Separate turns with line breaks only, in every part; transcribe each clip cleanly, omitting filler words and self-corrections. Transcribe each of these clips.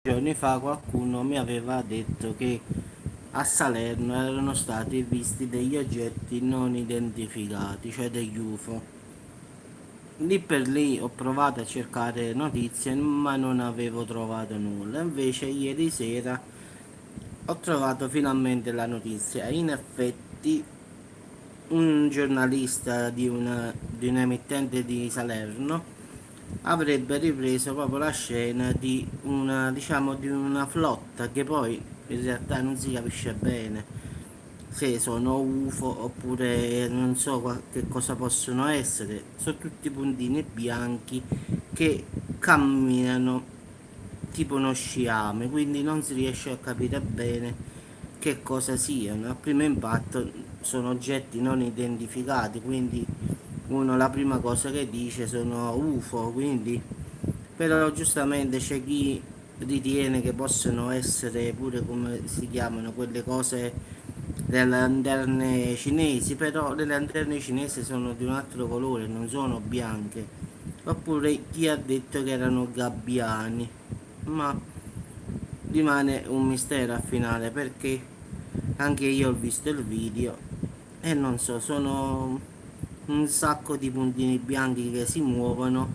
Giorni fa qualcuno mi aveva detto che a Salerno erano stati visti degli oggetti non identificati, cioè degli UFO. Lì per lì ho provato a cercare notizie, ma non avevo trovato nulla. Invece ieri sera ho trovato finalmente la notizia. In effetti un giornalista di un'emittente di Salerno avrebbe ripreso proprio la scena di una, diciamo, di una flotta che poi in realtà non si capisce bene se sono UFO oppure non so che cosa possono essere. Sono tutti puntini bianchi che camminano tipo uno sciame, quindi non si riesce a capire bene che cosa siano. A primo impatto sono oggetti non identificati, quindi uno la prima cosa che dice sono UFO, quindi però giustamente c'è chi ritiene che possano essere pure come si chiamano quelle cose le lanterne cinesi, però le lanterne cinesi sono di un altro colore, non sono bianche. Oppure chi ha detto che erano gabbiani, ma rimane un mistero a finale perché anche io ho visto il video e non so, sono un sacco di puntini bianchi che si muovono,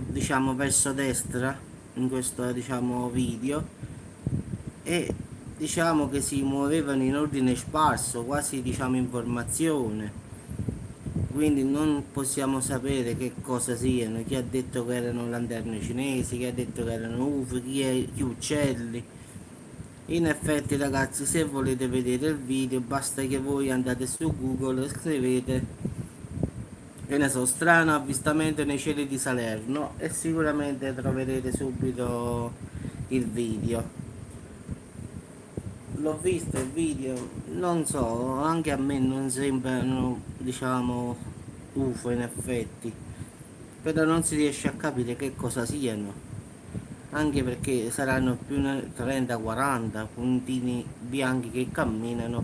diciamo verso destra in questo diciamo video, e diciamo che si muovevano in ordine sparso, quasi diciamo informazione. Quindi non possiamo sapere che cosa siano, chi ha detto che erano lanterne cinesi, chi ha detto che erano UFO, chi uccelli. In effetti ragazzi, se volete vedere il video basta che voi andate su Google e scrivete, che ne so, strano avvistamento nei cieli di Salerno e sicuramente troverete subito il video. L'ho visto il video, non so, anche a me non sembrano, diciamo, UFO in effetti, però non si riesce a capire che cosa siano, anche perché saranno più 30-40 puntini bianchi che camminano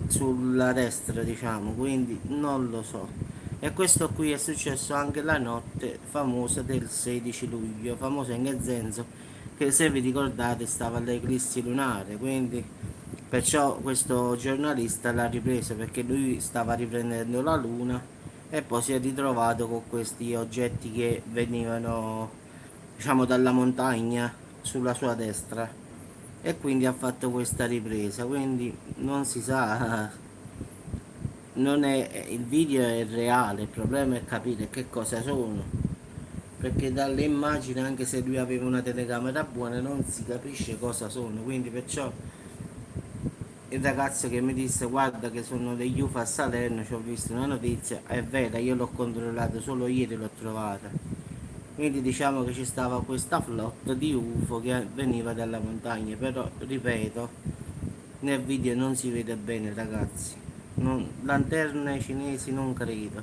sulla destra, diciamo, quindi non lo so. E questo qui è successo anche la notte famosa del 16 luglio, famosa in che senso? Che se vi ricordate stava l'eclissi lunare, quindi perciò questo giornalista l'ha ripreso perché lui stava riprendendo la luna e poi si è ritrovato con questi oggetti che venivano, diciamo, dalla montagna sulla sua destra e quindi ha fatto questa ripresa, quindi non si sa, non è, il video è reale, il problema è capire che cosa sono, perché dalle immagini anche se lui aveva una telecamera buona non si capisce cosa sono, quindi perciò il ragazzo che mi disse guarda che sono degli UFO a Salerno, ci ho visto una notizia, è vera, io l'ho controllato solo ieri, l'ho trovata. Quindi diciamo che ci stava questa flotta di UFO che veniva dalla montagna, però ripeto, nel video non si vede bene ragazzi. Lanterne cinesi non credo.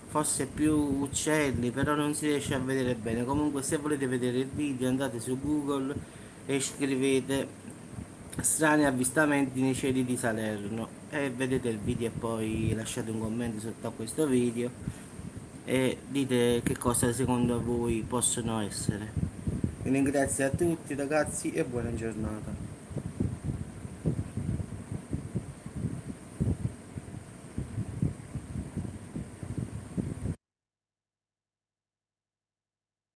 Forse più uccelli, però non si riesce a vedere bene. Comunque se volete vedere il video andate su Google e scrivete strani avvistamenti nei cieli di Salerno e vedete il video e poi lasciate un commento sotto a questo video e dite che cosa secondo voi possono essere. Vi ringrazio a tutti ragazzi e buona giornata.